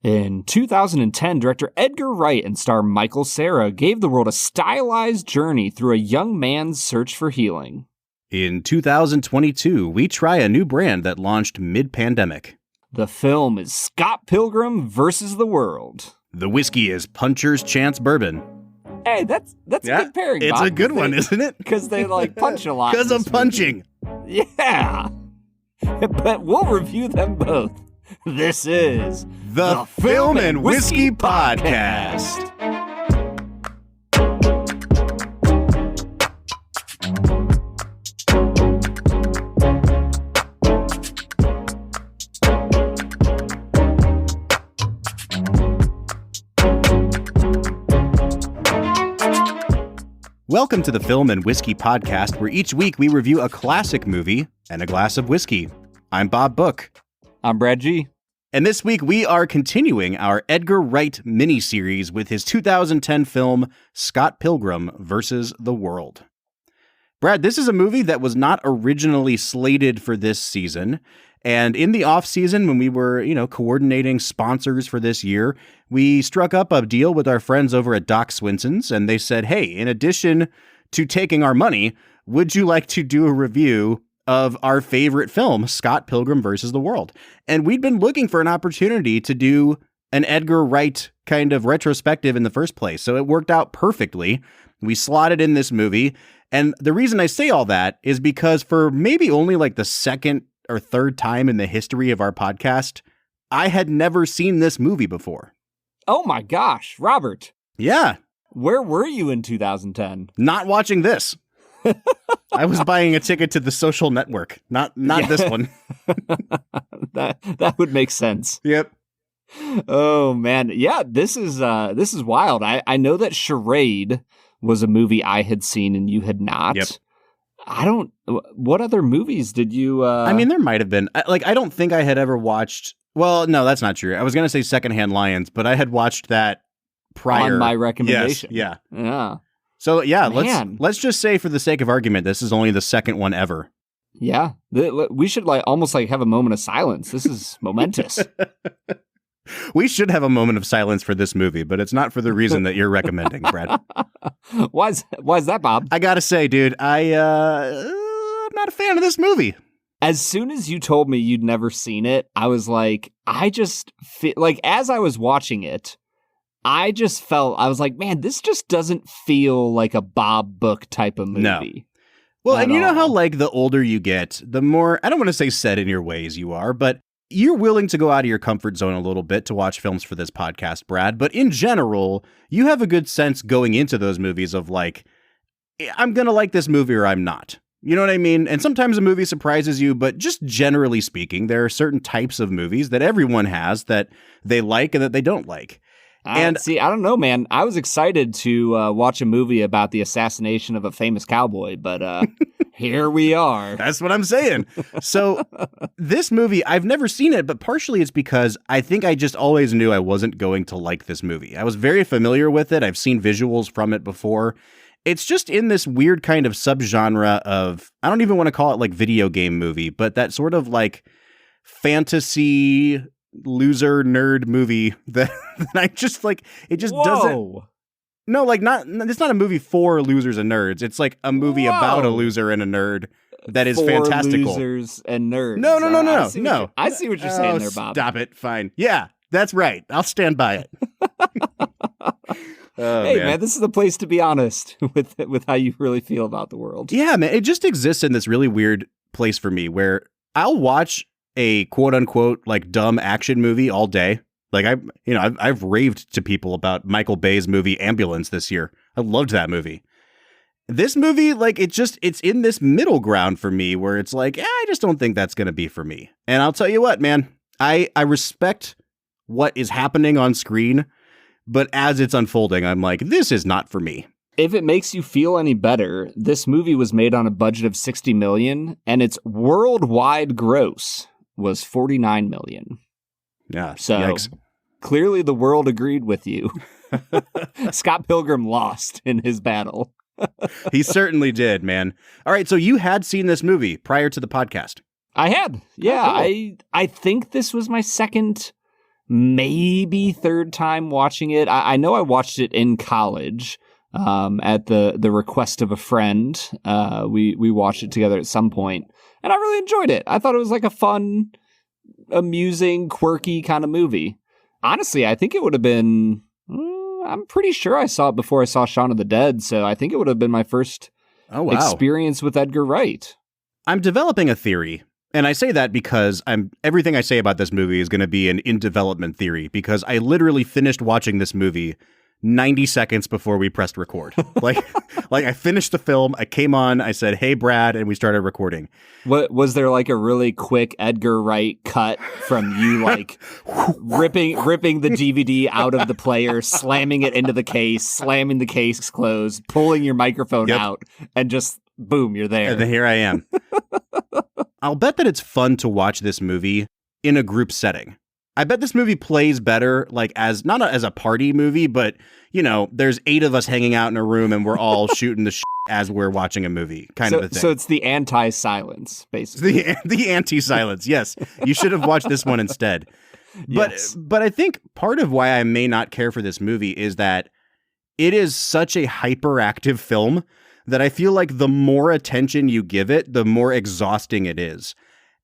In 2010, director Edgar Wright and star Michael Cera gave the world a stylized journey through a young man's search for healing. In 2022, we try a new brand that launched mid-pandemic. The film is Scott Pilgrim versus the World. The whiskey is Puncher's Chance Bourbon. Hey, that's a good pairing, It's Bob, a good one, isn't it? Because they punch a lot. Because of punching. Yeah. But we'll review them both. This is the Film and Whiskey Podcast. Welcome to the Film and Whiskey Podcast, where each week we review a classic movie and a glass of whiskey. I'm Bob Book. I'm Brad G. And this week we are continuing our Edgar Wright miniseries with his 2010 film, Scott Pilgrim versus the World. Brad, this is a movie that was not originally slated for this season. And in the off season, when we were, coordinating sponsors for this year, we struck up a deal with our friends over at Doc Swinson's, and they said, hey, in addition to taking our money, would you like to do a review of our favorite film, Scott Pilgrim versus the World? And we'd been looking for an opportunity to do an Edgar Wright kind of retrospective in the first place. So it worked out perfectly. We slotted in this movie. And the reason I say all that is because for maybe only like the second or third time in the history of our podcast, I had never seen this movie before. Oh my gosh, Robert. Yeah. Where were you in 2010? Not watching this. I was buying a ticket to The Social Network, not this one. that would make sense. Yep. Oh man, yeah. This is wild. I know that Charade was a movie I had seen and you had not. Yep. What other movies did you? I mean, there might have been. I don't think I had ever watched. Well, no, that's not true. I was going to say Secondhand Lions, but I had watched that prior. On my recommendation. Yes, yeah. Yeah. So yeah, Man. let's just say for the sake of argument, this is only the second one ever. Yeah. We should almost have a moment of silence. This is momentous. We should have a moment of silence for this movie, but it's not for the reason that you're recommending, Brad. Why's that, Bob? I gotta say, dude, I'm not a fan of this movie. As soon as you told me you'd never seen it, I was like, I just feel like as I was watching it, I was like, man, this just doesn't feel like a Bob Book type of movie. No. Well, and you know how the older you get, the more, I don't want to say set in your ways you are, but you're willing to go out of your comfort zone a little bit to watch films for this podcast, Brad. But in general, you have a good sense going into those movies of I'm going to like this movie or I'm not. You know what I mean? And sometimes a movie surprises you, but just generally speaking, there are certain types of movies that everyone has that they like and that they don't like. And see, I don't know, man. I was excited to watch a movie about the assassination of a famous cowboy, but here we are. That's what I'm saying. So this movie, I've never seen it, but partially it's because I think I just always knew I wasn't going to like this movie. I was very familiar with it. I've seen visuals from it before. It's just in this weird kind of subgenre of, I don't even want to call it video game movie, but that sort of fantasy loser nerd movie that I just it just doesn't. No, it's not a movie for losers and nerds. It's a movie about a loser and a nerd that is for fantastical. Losers and nerds. No. I see what you're saying there, Bob. Stop it. Fine. Yeah, that's right. I'll stand by it. Hey, man, this is the place to be honest with how you really feel about the world. Yeah, man. It just exists in this really weird place for me where I'll watch a quote unquote dumb action movie all day. I've raved to people about Michael Bay's movie Ambulance this year. I loved that movie. This movie, it's in this middle ground for me where it's I just don't think that's going to be for me. And I'll tell you what, man, I respect what is happening on screen, but as it's unfolding, I'm this is not for me. If it makes you feel any better, this movie was made on a budget of $60 million, and its worldwide gross was $49 million. Yeah. So yikes. Clearly the world agreed with you. Scott Pilgrim lost in his battle. He certainly did, man. All right. So you had seen this movie prior to the podcast. I had. Yeah. Oh, cool. I think this was my second maybe third time watching it. I know I watched it in college at the request of a friend. We watched it together at some point, and I really enjoyed it. I thought it was like a fun, amusing, quirky kind of movie. Honestly, I think it would have been... I'm pretty sure I saw it before I saw Shaun of the Dead, so I think it would have been my first experience with Edgar Wright. I'm developing a theory, and I say that because everything I say about this movie is going to be an in development theory, because I literally finished watching this movie 90 seconds before we pressed record. like I finished the film, I came on, I said, "Hey Brad," and we started recording. What was there, like a really quick Edgar Wright cut from you, like ripping the DVD out of the player, slamming it into the case, slamming the case closed, pulling your microphone out, and just boom, you're there. And then here I am. I'll bet that it's fun to watch this movie in a group setting. I bet this movie plays better, like not as a party movie, but there's 8 of us hanging out in a room and we're all shooting the shit as we're watching a movie, kind of a thing. So it's the anti-silence, basically. The anti-silence. Yes, you should have watched this one instead. But I think part of why I may not care for this movie is that it is such a hyperactive film that I feel like the more attention you give it, the more exhausting it is.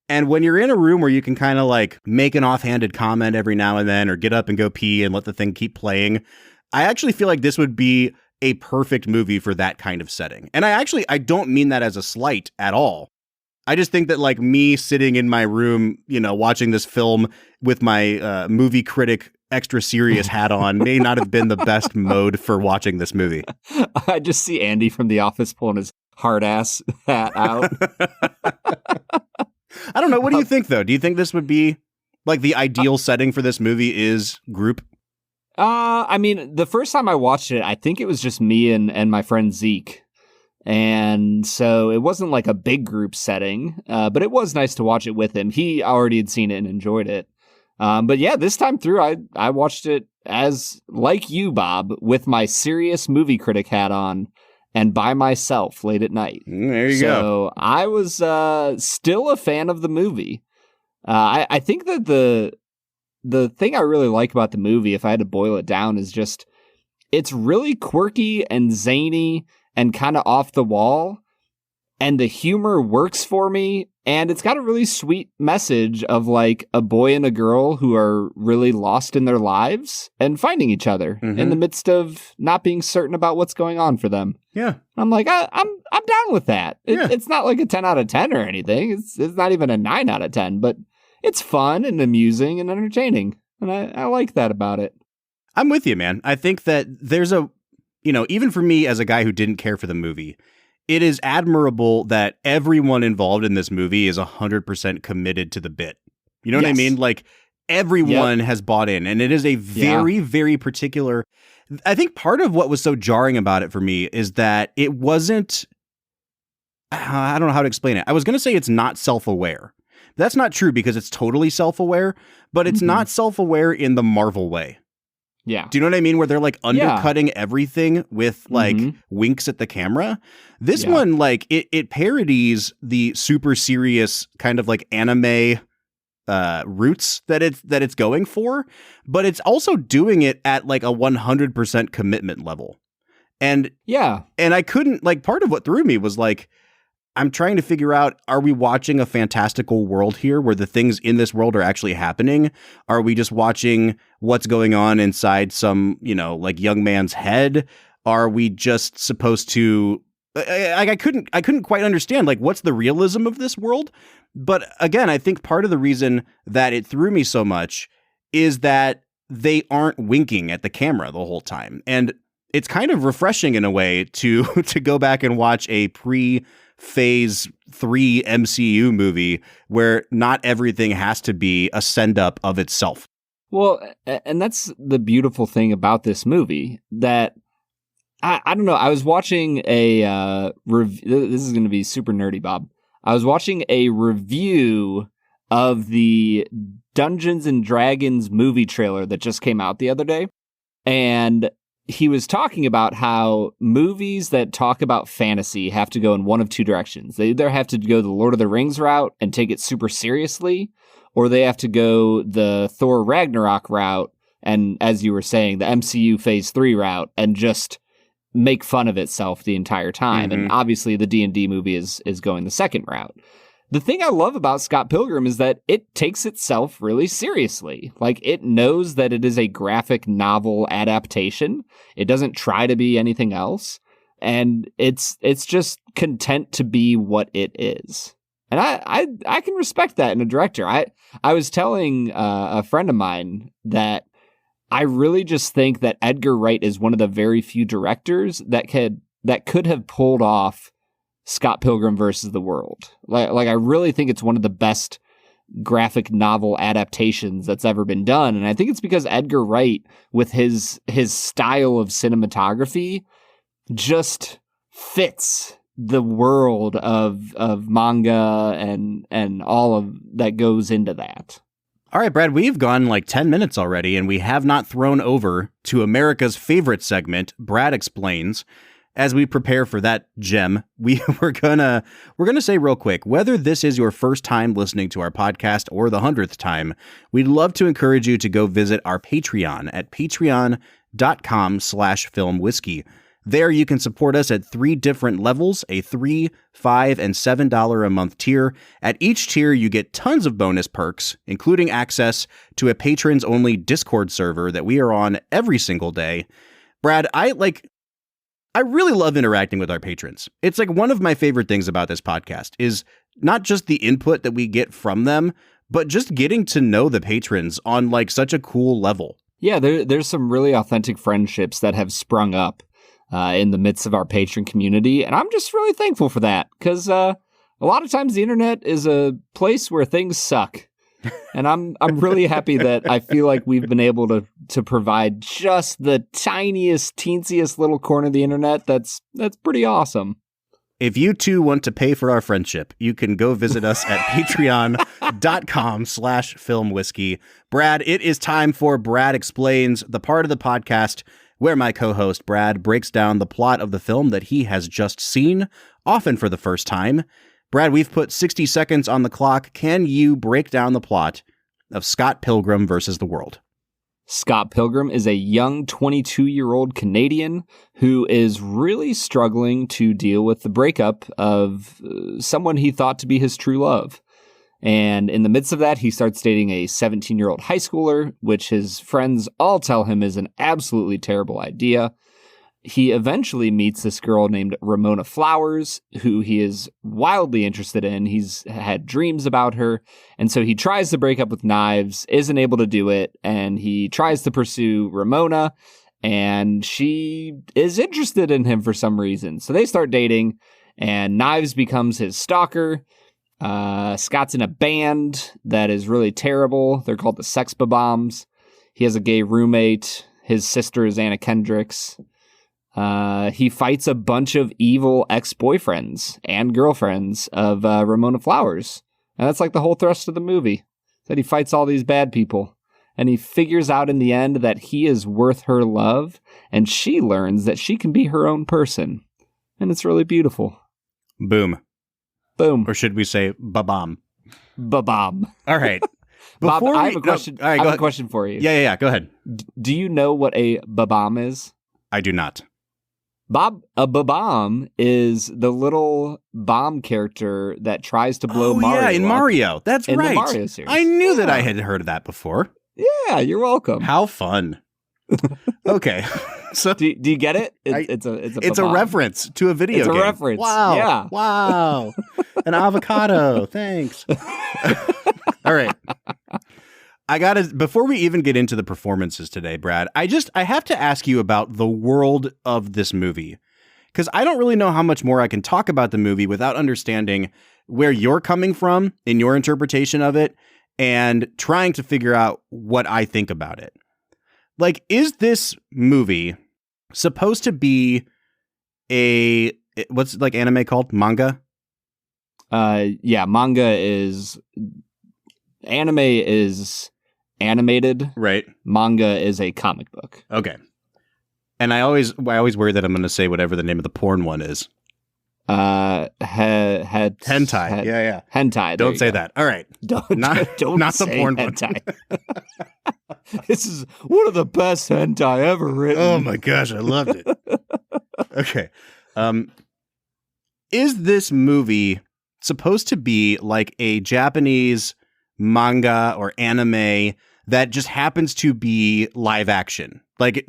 And when you're in a room where you can kind of like make an offhanded comment every now and then, or get up and go pee and let the thing keep playing, I actually feel like this would be a perfect movie for that kind of setting. And I don't mean that as a slight at all. I just think that like me sitting in my room, watching this film with my movie critic extra serious hat on may not have been the best mode for watching this movie. I just see Andy from The Office pulling his hard ass hat out. I don't know. What do you think, though? Do you think this would be like the ideal setting for this movie is group? I mean, the first time I watched it, I think it was just me and my friend Zeke. And so it wasn't like a big group setting, but it was nice to watch it with him. He already had seen it and enjoyed it. But yeah, this time through, I watched it as, like you, Bob, with my serious movie critic hat on. And by myself late at night. There you go. So I was still a fan of the movie. I think that the thing I really like about the movie, if I had to boil it down, is just it's really quirky and zany and kind of off the wall. And the humor works for me. And it's got a really sweet message of like a boy and a girl who are really lost in their lives and finding each other in the midst of not being certain about what's going on for them. Yeah. I'm like, I'm down with that. It's not like a 10 out of 10 or anything. It's not even a 9 out of 10, but it's fun and amusing and entertaining. And I like that about it. I'm with you, man. I think that there's even for me as a guy who didn't care for the movie, it is admirable that everyone involved in this movie is 100% committed to the bit. You know what I mean? Like everyone has bought in, and it is a very, very particular. I think part of what was so jarring about it for me is that it wasn't. I don't know how to explain it. I was going to say it's not self-aware. That's not true because it's totally self-aware, but it's not self-aware in the Marvel way. Yeah. Do you know what I mean? Where they're like undercutting everything with like winks at the camera. This one, like it parodies the super serious kind of like anime roots that it's going for, but it's also doing it at like a 100% commitment level. And I couldn't like, part of what threw me was like, I'm trying to figure out, are we watching a fantastical world here where the things in this world are actually happening? Are we just watching what's going on inside some, like young man's head? Are we just supposed to, I couldn't quite understand, like, what's the realism of this world? But again, I think part of the reason that it threw me so much is that they aren't winking at the camera the whole time. And it's kind of refreshing in a way to go back and watch a Phase 3 MCU movie where not everything has to be a send-up of itself. Well, and that's the beautiful thing about this movie, that I don't know, I was watching a review. This is going to be super nerdy, Bob. I was watching a review of the Dungeons and Dragons movie trailer that just came out the other day, and he was talking about how movies that talk about fantasy have to go in one of two directions. They either have to go the Lord of the Rings route and take it super seriously, or they have to go the Thor Ragnarok route, and as you were saying, the MCU Phase 3 route, and just make fun of itself the entire time. Mm-hmm. And obviously the D&D movie is going the second route. The thing I love about Scott Pilgrim is that it takes itself really seriously. Like, it knows that it is a graphic novel adaptation. It doesn't try to be anything else. And it's just content to be what it is. And I can respect that in a director. I was telling a friend of mine that I really just think that Edgar Wright is one of the very few directors that could have pulled off Scott Pilgrim versus the World. Like I really think it's one of the best graphic novel adaptations that's ever been done. And I think it's because Edgar Wright, with his style of cinematography, just fits the world of manga and all of that goes into that. All right, Brad, we've gone like 10 minutes already, and we have not thrown over to America's favorite segment, Brad Explains. As we prepare for that gem, we're gonna say real quick, whether this is your first time listening to our podcast or the 100th time, we'd love to encourage you to go visit our Patreon at patreon.com/filmwhiskey. There you can support us at 3 different levels, a $3, $5, and $7 a month tier. At each tier, you get tons of bonus perks, including access to a patrons-only Discord server that we are on every single day. Brad, I really love interacting with our patrons. It's like one of my favorite things about this podcast is not just the input that we get from them, but just getting to know the patrons on like such a cool level. Yeah, there's some really authentic friendships that have sprung up in the midst of our patron community. And I'm just really thankful for that because a lot of times the internet is a place where things suck. And I'm really happy that I feel like we've been able to provide just the tiniest, teensiest little corner of the internet that's pretty awesome. If you too want to pay for our friendship, you can go visit us at patreon.com/filmwhiskey. Brad, it is time for Brad Explains, the part of the podcast where my co-host Brad breaks down the plot of the film that he has just seen, often for the first time. Brad, we've put 60 seconds on the clock. Can you break down the plot of Scott Pilgrim versus the World? Scott Pilgrim is a young 22-year-old Canadian who is really struggling to deal with the breakup of someone he thought to be his true love. And in the midst of that, he starts dating a 17-year-old high schooler, which his friends all tell him is an absolutely terrible idea. He eventually meets this girl named Ramona Flowers, who he is wildly interested in. He's had dreams about her. And so he tries to break up with Knives, isn't able to do it. And he tries to pursue Ramona, and she is interested in him for some reason. So they start dating, and Knives becomes his stalker. Scott's in a band that is really terrible. They're called the Sex Bombs. He has a gay roommate. His sister is Anna Kendricks. He fights a bunch of evil ex-boyfriends and girlfriends of Ramona Flowers. And that's like the whole thrust of the movie, that he fights all these bad people. And he figures out in the end that he is worth her love, and she learns that she can be her own person. And it's really beautiful. Boom. Boom. Or should we say ba-bomb? Ba-bomb. All right. Bob, I have a question. No, all right, I have a question for you. Yeah. Go ahead. Do you know what a ba-bomb is? I do not. A ba-bomb is the little bomb character that tries to blow Mario. Yeah, in Mario. That's in right. The Mario series. I knew that I had heard of that before. Yeah, you're welcome. How fun. Okay. So do you get it? It's a reference to a video game. It's a reference. Wow. Yeah. Wow. An avocado. Thanks. All right. Before we even get into the performances today, Brad, I have to ask you about the world of this movie, because I don't really know how much more I can talk about the movie without understanding where you're coming from in your interpretation of it and trying to figure out what I think about it. Like, is this movie supposed to be what's like anime called? Manga? Yeah, anime is animated. Right. Manga is a comic book. Okay. And I always worry that I'm going to say whatever the name of the porn one is. Hentai. Yeah. Hentai. Don't say that. All right. Don't Not the say porn hentai. This is one of the best hentai ever written. Oh my gosh, I loved it. Okay. Is this movie supposed to be like a Japanese manga or anime that just happens to be live action? Like,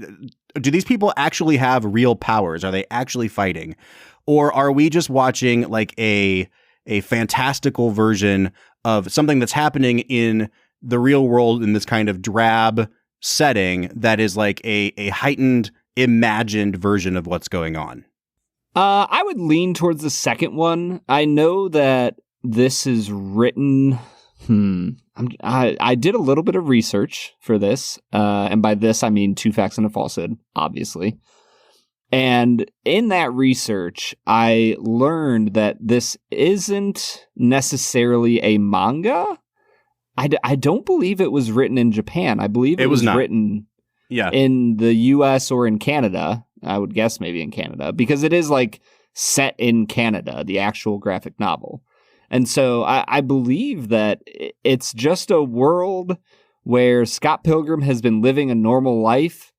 do these people actually have real powers? Are they actually fighting? Or are we just watching like a fantastical version of something that's happening in the real world in this kind of drab setting that is like a heightened, imagined version of what's going on? I would lean towards the second one. I know that this is written. I did a little bit of research for this, and by this I mean 2 Facts and a Falsehood, obviously. And in that research, I learned that this isn't necessarily a manga. I don't believe it was written in Japan. I believe it was written in the US or in Canada. I would guess maybe in Canada, because it is like set in Canada, the actual graphic novel. And so I believe that it's just a world where Scott Pilgrim has been living a normal life,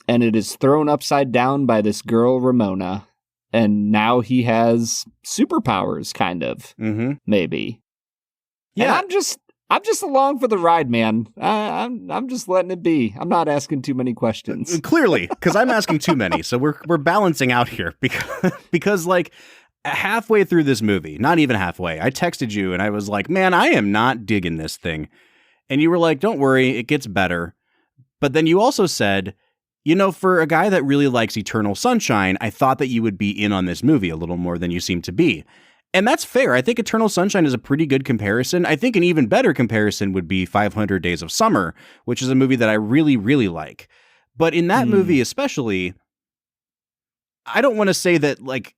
and it is thrown upside down by this girl, Ramona. And now he has superpowers, kind of, maybe. Yeah. And I'm just along for the ride, man. I'm just letting it be. I'm not asking too many questions. Clearly, because I'm asking too many. So we're balancing out here because like halfway through this movie, not even halfway, I texted you and I was like, man, I am not digging this thing. And you were like, don't worry, it gets better. But then you also said, you know, for a guy that really likes Eternal Sunshine, I thought that you would be in on this movie a little more than you seem to be. And that's fair. I think Eternal Sunshine is a pretty good comparison. I think an even better comparison would be 500 Days of Summer, which is a movie that I really, really like. But in that movie especially, I don't want to say that, like,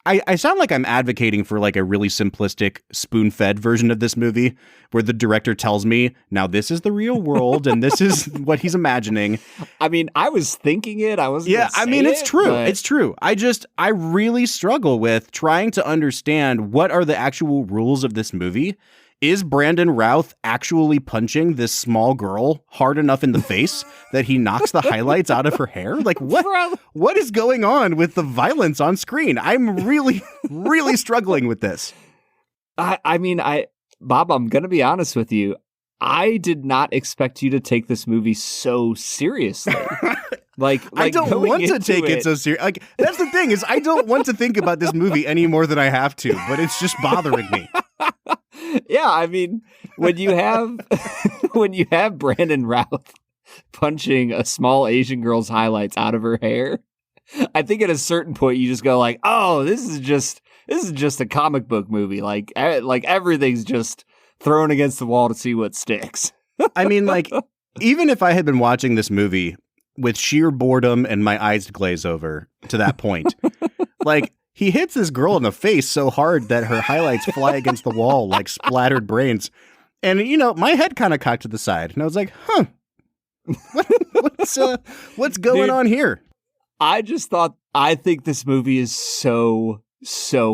I sound like I'm advocating for like a really simplistic spoon-fed version of this movie where the director tells me, now this is the real world and this is what he's imagining. I mean, I was thinking it. I wasn't. Yeah, I mean, it's true. But... It's true. I really struggle with trying to understand what are the actual rules of this movie. Is Brandon Routh actually punching this small girl hard enough in the face that he knocks the highlights out of her hair? Like, what is going on with the violence on screen? I'm really, really struggling with this. I mean, Bob, I'm going to be honest with you. I did not expect you to take this movie so seriously. Like I don't want to take it so serious. Like, that's the thing is I don't want to think about this movie any more than I have to, but it's just bothering me. Yeah, I mean, when you have Brandon Routh punching a small Asian girl's highlights out of her hair, I think at a certain point you just go like, "Oh, this is just a comic book movie. Like everything's just thrown against the wall to see what sticks." I mean, like, even if I had been watching this movie with sheer boredom and my eyes glaze over to that point, like, he hits this girl in the face so hard that her highlights fly against the wall like splattered brains. And, you know, my head kind of cocked to the side. And I was like, what's going on here? I think this movie is so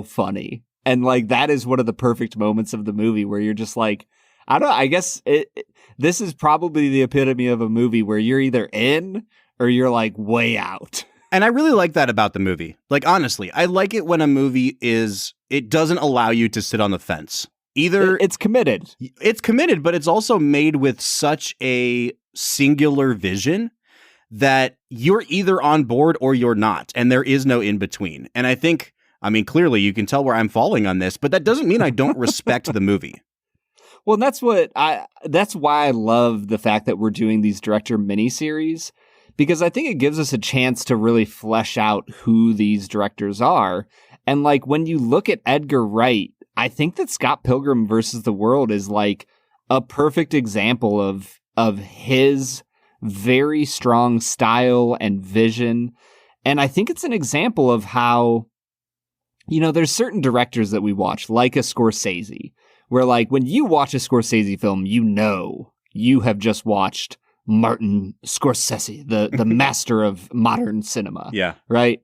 funny. And, like, that is one of the perfect moments of the movie where you're just like, I guess this is probably the epitome of a movie where you're either in or you're, like, way out. And I really like that about the movie. Like, honestly, I like it when a movie it doesn't allow you to sit on the fence. Either it's committed. It's committed, but it's also made with such a singular vision that you're either on board or you're not. And there is no in between. And I think, I mean, clearly you can tell where I'm falling on this, but that doesn't mean I don't respect the movie. Well, that's why I love the fact that we're doing these director miniseries. Because I think it gives us a chance to really flesh out who these directors are. And like when you look at Edgar Wright, I think that Scott Pilgrim versus the World is like a perfect example of his very strong style and vision. And I think it's an example of how, you know, there's certain directors that we watch, like a Scorsese, where like when you watch a Scorsese film, you know you have just watched Martin Scorsese, the master of modern cinema. Yeah. Right.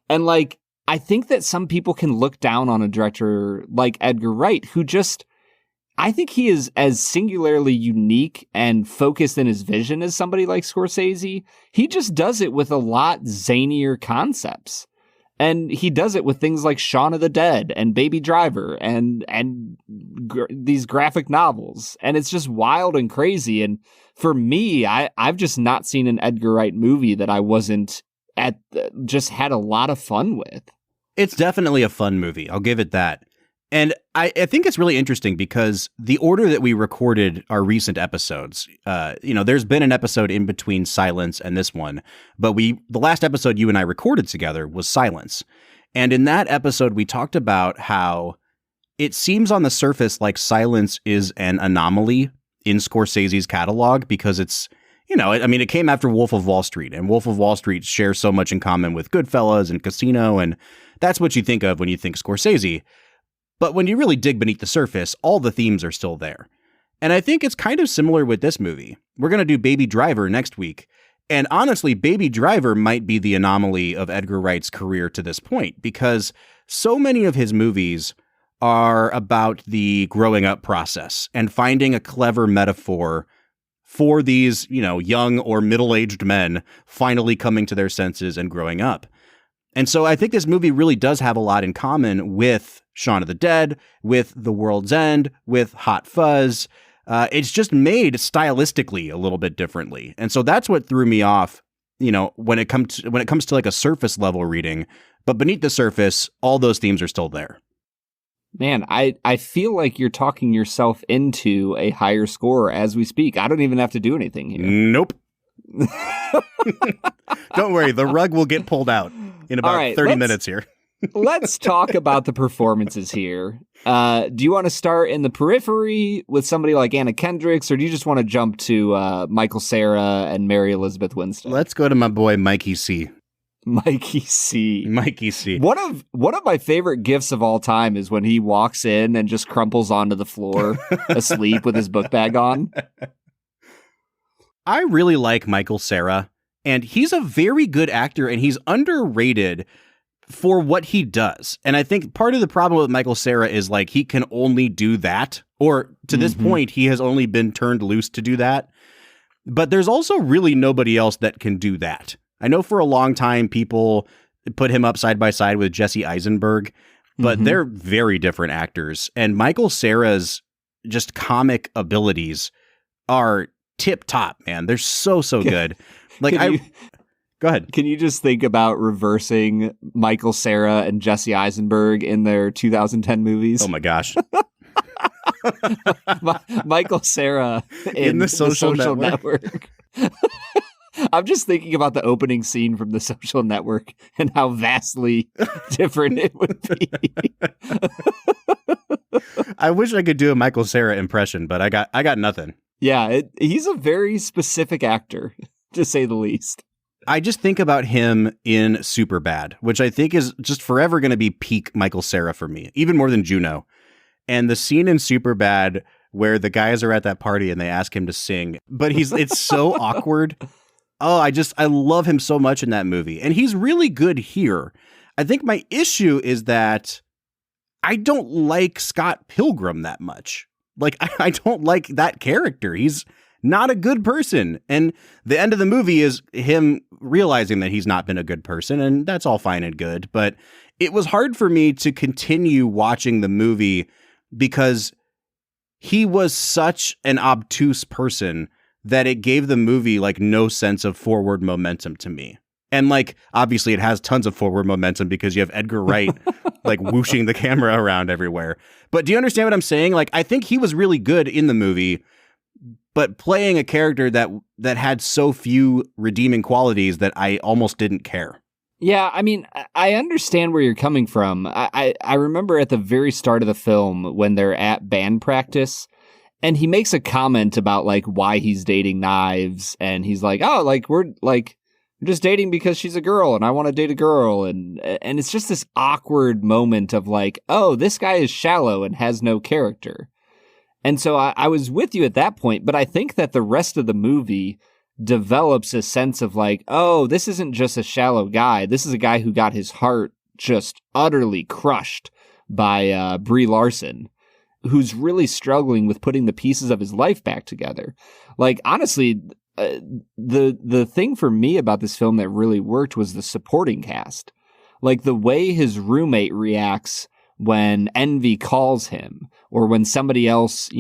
And like I think that some people can look down on a director like Edgar Wright, who just, I think he is as singularly unique and focused in his vision as somebody like Scorsese. He just does it with a lot zanier concepts. And he does it with things like Shaun of the Dead and Baby Driver and these graphic novels. And it's just wild and crazy. And for me, I've just not seen an Edgar Wright movie that I wasn't just had a lot of fun with. It's definitely a fun movie. I'll give it that. And I think it's really interesting because the order that we recorded our recent episodes, there's been an episode in between Silence and this one, but the last episode you and I recorded together was Silence. And in that episode, we talked about how it seems on the surface like Silence is an anomaly in Scorsese's catalog because it's, it came after Wolf of Wall Street, and Wolf of Wall Street shares so much in common with Goodfellas and Casino, and that's what you think of when you think Scorsese. But when you really dig beneath the surface, all the themes are still there. And I think it's kind of similar with this movie. We're going to do Baby Driver next week. And honestly, Baby Driver might be the anomaly of Edgar Wright's career to this point, because so many of his movies are about the growing up process and finding a clever metaphor for these, young or middle-aged men finally coming to their senses and growing up. And so I think this movie really does have a lot in common with Shaun of the Dead, with The World's End, with Hot Fuzz. It's just made stylistically a little bit differently. And so that's what threw me off, when it comes to like a surface level reading. But beneath the surface, all those themes are still there. Man, I feel like you're talking yourself into a higher score as we speak. I don't even have to do anything here. Nope. Don't worry, the rug will get pulled out in about 30 minutes here. Let's talk about the performances here. Do you want to start in the periphery with somebody like Anna Kendricks, or do you just want to jump to Michael Cera and Mary Elizabeth Winstead? Let's go to my boy Mikey C. Mikey C. One of my favorite gifs of all time is when he walks in and just crumples onto the floor asleep with his book bag on. I really like Michael Cera, and he's a very good actor, and he's underrated for what he does. And I think part of the problem with Michael Cera is like he can only do that, or to this point, he has only been turned loose to do that. But there's also really nobody else that can do that. I know for a long time people put him up side by side with Jesse Eisenberg, but they're very different actors. And Michael Cera's just comic abilities are tip top, man. They're so good. Like go ahead. Can you just think about reversing Michael Cera and Jesse Eisenberg in their 2010 movies? Oh my gosh. Michael Cera in the Social Network. I'm just thinking about the opening scene from The Social Network and how vastly different it would be. I wish I could do a Michael Cera impression, but I got nothing. Yeah, he's a very specific actor, to say the least. I just think about him in Superbad, which I think is just forever going to be peak Michael Cera for me, even more than Juno. And the scene in Superbad where the guys are at that party and they ask him to sing, but it's so awkward. Oh, I love him so much in that movie. And he's really good here. I think my issue is that I don't like Scott Pilgrim that much. Like, I don't like that character. He's not a good person. And the end of the movie is him realizing that he's not been a good person, and that's all fine and good. But it was hard for me to continue watching the movie because he was such an obtuse person that it gave the movie like no sense of forward momentum to me. And like, obviously it has tons of forward momentum because you have Edgar Wright like whooshing the camera around everywhere. But do you understand what I'm saying? Like, I think he was really good in the movie, but playing a character that had so few redeeming qualities that I almost didn't care. Yeah, I mean, I understand where you're coming from. I remember at the very start of the film when they're at band practice, and he makes a comment about like why he's dating Knives, and he's like, "Oh, like we're just dating because she's a girl, and I want to date a girl," and it's just this awkward moment of like, "Oh, this guy is shallow and has no character." And so I was with you at that point, but I think that the rest of the movie develops a sense of like, oh, this isn't just a shallow guy. This is a guy who got his heart just utterly crushed by Brie Larson, who's really struggling with putting the pieces of his life back together. Like, honestly, the thing for me about this film that really worked was the supporting cast. Like, the way his roommate reacts when Envy calls him, or when somebody else,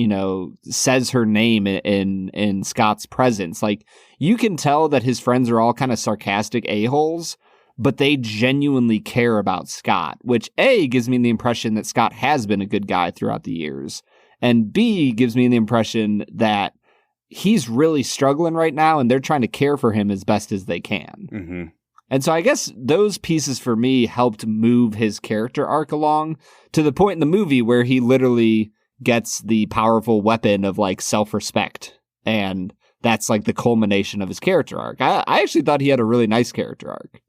says her name in Scott's presence. Like, you can tell that his friends are all kind of sarcastic a-holes, but they genuinely care about Scott, which A, gives me the impression that Scott has been a good guy throughout the years, and B, gives me the impression that he's really struggling right now, and they're trying to care for him as best as they can. Mm-hmm. And so I guess those pieces for me helped move his character arc along to the point in the movie where he literally gets the powerful weapon of like self-respect. And that's like the culmination of his character arc. I actually thought he had a really nice character arc.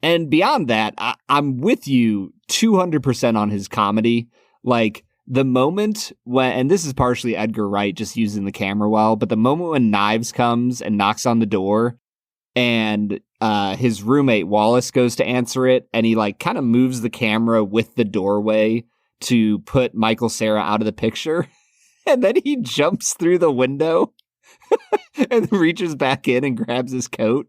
And beyond that, I'm with you 200% on his comedy. Like, the moment when, and this is partially Edgar Wright just using the camera well, but the moment when Knives comes and knocks on the door and his roommate Wallace goes to answer it, and he like kind of moves the camera with the doorway to put Michael Cera out of the picture. And then he jumps through the window and reaches back in and grabs his coat.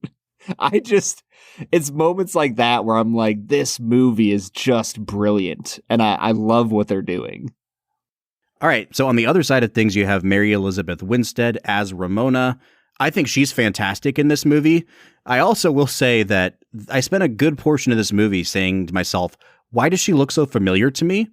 It's moments like that where I'm like, this movie is just brilliant. And I love what they're doing. All right. So on the other side of things, you have Mary Elizabeth Winstead as Ramona. I think she's fantastic in this movie. I also will say that I spent a good portion of this movie saying to myself, why does she look so familiar to me?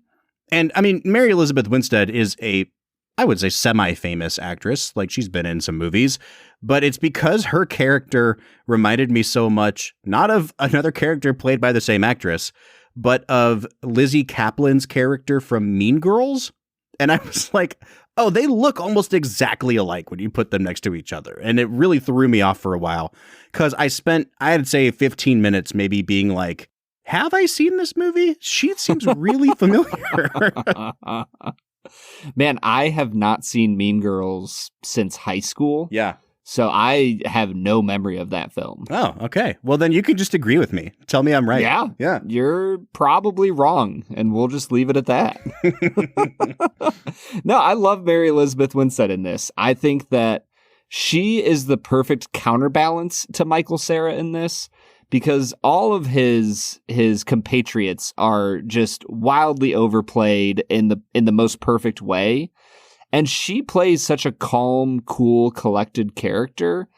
And I mean, Mary Elizabeth Winstead is I would say semi-famous actress. Like, she's been in some movies, but it's because her character reminded me so much, not of another character played by the same actress, but of Lizzie Kaplan's character from Mean Girls. And I was like, oh, they look almost exactly alike when you put them next to each other. And it really threw me off for a while because I'd say 15 minutes maybe being like, have I seen this movie? She seems really familiar. Man, I have not seen Mean Girls since high school. Yeah. So I have no memory of that film. Oh, okay. Well, then you can just agree with me. Tell me I'm right. Yeah. You're probably wrong, and we'll just leave it at that. No, I love Mary Elizabeth Winstead in this. I think that she is the perfect counterbalance to Michael Cera in this, because all of his compatriots are just wildly overplayed in the most perfect way. And she plays such a calm, cool, collected character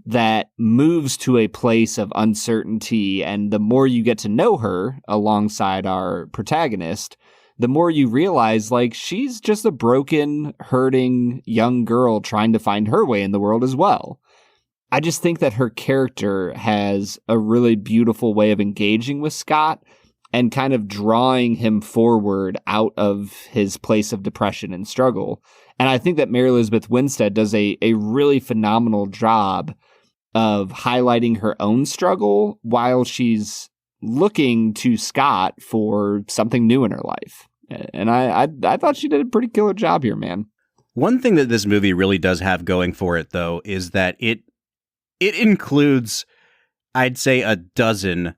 that moves to a place of uncertainty. And the more you get to know her alongside our protagonist, the more you realize, like, she's just a broken, hurting young girl trying to find her way in the world as well. I just think that her character has a really beautiful way of engaging with Scott and kind of drawing him forward out of his place of depression and struggle. And I think that Mary Elizabeth Winstead does a really phenomenal job of highlighting her own struggle while she's looking to Scott for something new in her life. And I thought she did a pretty killer job here, man. One thing that this movie really does have going for it, though, is that it includes, I'd say, a dozen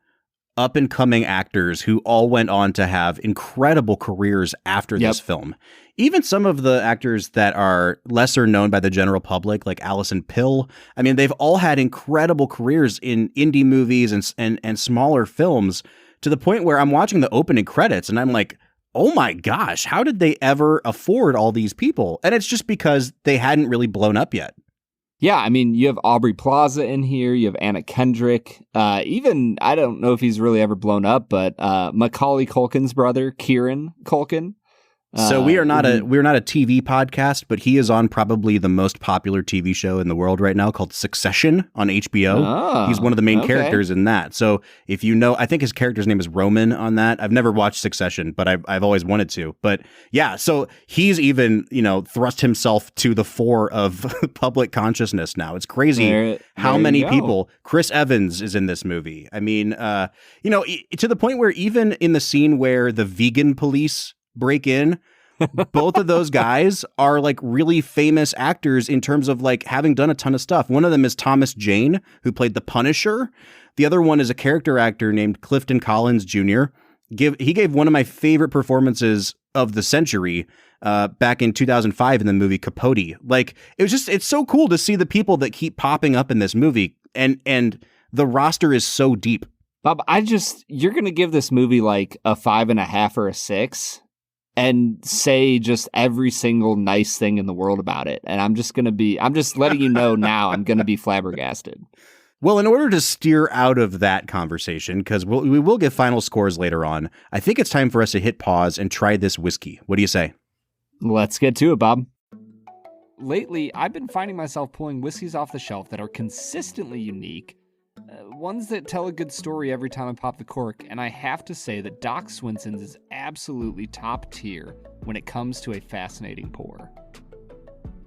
up-and-coming actors who all went on to have incredible careers after this film. Even some of the actors that are lesser known by the general public, like Alison Pill, I mean, they've all had incredible careers in indie movies and smaller films, to the point where I'm watching the opening credits and I'm like, oh my gosh, how did they ever afford all these people? And it's just because they hadn't really blown up yet. Yeah, I mean, you have Aubrey Plaza in here, you have Anna Kendrick, even, I don't know if he's really ever blown up, but Macaulay Culkin's brother, Kieran Culkin. So we're not a TV podcast, but he is on probably the most popular TV show in the world right now called Succession on HBO. Oh, he's one of the main characters in that. So if you know, I think his character's name is Roman on that. I've never watched Succession, but I've always wanted to. But yeah, so he's even, thrust himself to the fore of public consciousness now. It's crazy how many people. Chris Evans is in this movie. I mean, to the point where even in the scene where the vegan police break in, both of those guys are like really famous actors in terms of like having done a ton of stuff. One of them is Thomas Jane, who played the Punisher. The other one is a character actor named Clifton Collins Jr., he gave one of my favorite performances of the century back in 2005 in the movie Capote. Like, it's so cool to see the people that keep popping up in this movie, and the roster is so deep. Bob, you're going to give this movie like a 5.5 or a 6 and say just every single nice thing in the world about it. And I'm just letting you know now, I'm going to be flabbergasted. Well, in order to steer out of that conversation, because we will give final scores later on, I think it's time for us to hit pause and try this whiskey. What do you say? Let's get to it, Bob. Lately, I've been finding myself pulling whiskeys off the shelf that are consistently unique, ones that tell a good story every time I pop the cork, and I have to say that Doc Swinson's is absolutely top tier when it comes to a fascinating pour.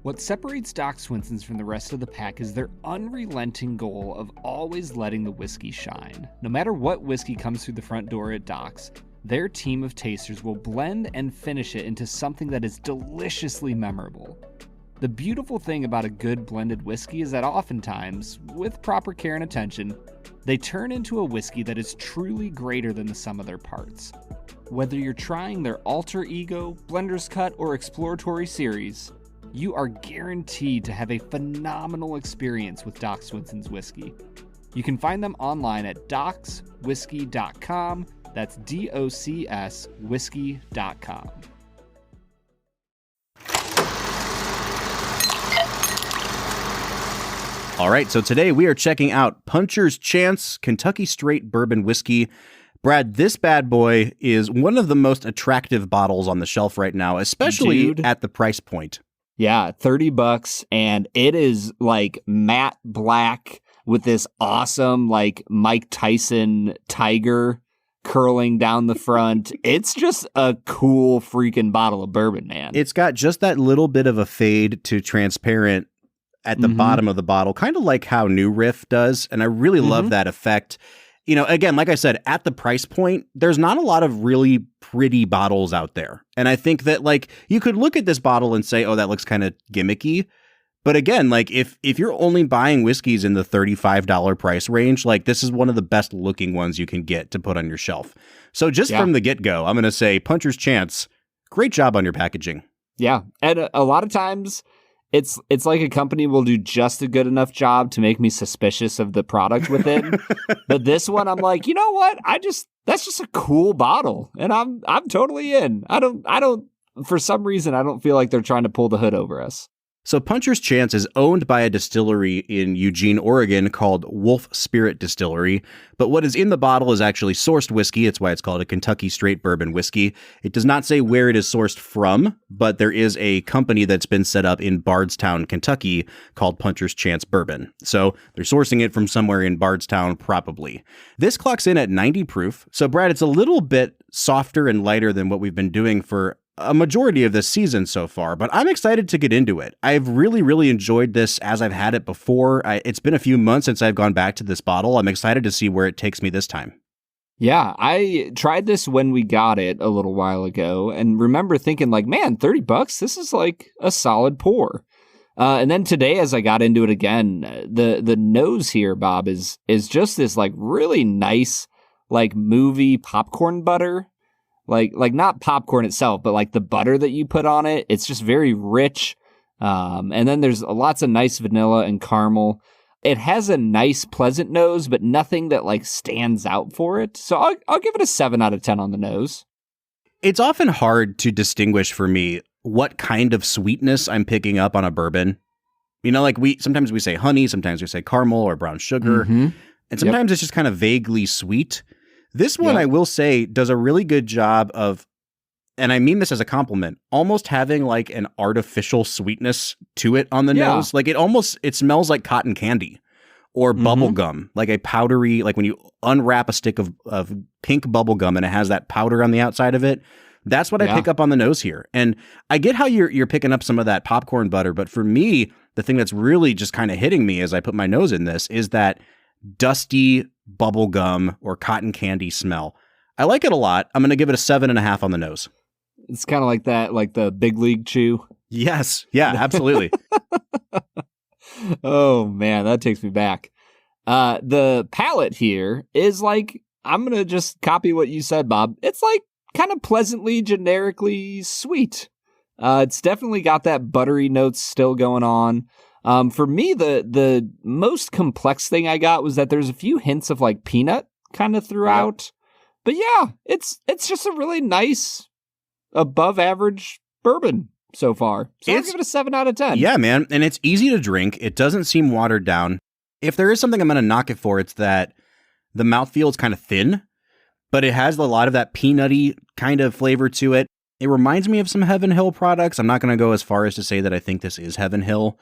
What separates Doc Swinson's from the rest of the pack is their unrelenting goal of always letting the whiskey shine. No matter what whiskey comes through the front door at Doc's, their team of tasters will blend and finish it into something that is deliciously memorable. The beautiful thing about a good blended whiskey is that oftentimes, with proper care and attention, they turn into a whiskey that is truly greater than the sum of their parts. Whether you're trying their alter ego, blender's cut, or exploratory series, you are guaranteed to have a phenomenal experience with Doc Swinson's whiskey. You can find them online at docswhiskey.com. That's DOCS whiskey.com. All right, so today we are checking out Puncher's Chance Kentucky Straight Bourbon Whiskey. Brad, this bad boy is one of the most attractive bottles on the shelf right now, especially at the price point. Yeah, $30, and it is like matte black with this awesome like Mike Tyson tiger curling down the front. It's just a cool freaking bottle of bourbon, man. It's got just that little bit of a fade to transparent at the bottom of the bottle, kind of like how New Riff does. And I really love that effect. You know, again, like I said, at the price point, there's not a lot of really pretty bottles out there. And I think that, like, you could look at this bottle and say, oh, that looks kind of gimmicky. But again, like, if you're only buying whiskeys in the $35 price range, like, this is one of the best looking ones you can get to put on your shelf. So just from the get-go, I'm going to say Puncher's Chance, great job on your packaging. Yeah. And a lot of times it's like a company will do just a good enough job to make me suspicious of the product within. But this one, I'm like, you know what? That's just a cool bottle, and I'm totally in. I don't for some reason, I don't feel like they're trying to pull the hood over us. So Puncher's Chance is owned by a distillery in Eugene, Oregon called Wolf Spirit Distillery, but what is in the bottle is actually sourced whiskey. It's why it's called a Kentucky Straight Bourbon Whiskey. It does not say where it is sourced from, but there is a company that's been set up in Bardstown, Kentucky called Puncher's Chance Bourbon. So they're sourcing it from somewhere in Bardstown, probably. This clocks in at 90 proof. So Brad, it's a little bit softer and lighter than what we've been doing for a majority of this season so far, but I'm excited to get into it. I've really, really enjoyed this as I've had it before. It's been a few months since I've gone back to this bottle. I'm excited to see where it takes me this time. Yeah, I tried this when we got it a little while ago and remember thinking like, man, $30, this is like a solid pour. And then today, as I got into it again, the nose here, Bob, is just this like really nice, like movie popcorn butter. Like not popcorn itself, but like the butter that you put on it. It's just very rich. And then there's lots of nice vanilla and caramel. It has a nice, pleasant nose, but nothing that like stands out for it. So I'll give it a 7 out of 10 on the nose. It's often hard to distinguish for me what kind of sweetness I'm picking up on a bourbon. You know, like sometimes we say honey, sometimes we say caramel or brown sugar, and sometimes it's just kind of vaguely sweet. This one, I will say, does a really good job of, and I mean this as a compliment, almost having like an artificial sweetness to it on the nose. Like it smells like cotton candy or bubble gum, like a powdery, like when you unwrap a stick of pink bubble gum and it has that powder on the outside of it. That's what I pick up on the nose here. And I get how you're picking up some of that popcorn butter, but for me, the thing that's really just kind of hitting me as I put my nose in this is that dusty bubble gum or cotton candy smell. I like it a lot. I'm going to give it a 7.5 on the nose. It's kind of like that, like the big league chew. Yes. Yeah, absolutely. Oh man, that takes me back. The palate here is like I'm going to just copy what you said, Bob. It's like kind of pleasantly, generically sweet. It's definitely got that buttery notes still going on. For me, the most complex thing I got was that there's a few hints of like peanut kind of throughout. But yeah, it's just a really nice, above average bourbon so far. So I'll give it a 7 out of 10. Yeah, man. And it's easy to drink. It doesn't seem watered down. If there is something I'm going to knock it for, it's that the mouthfeel is kind of thin, but it has a lot of that peanutty kind of flavor to it. It reminds me of some Heaven Hill products. I'm not going to go as far as to say that I think this is Heaven Hill,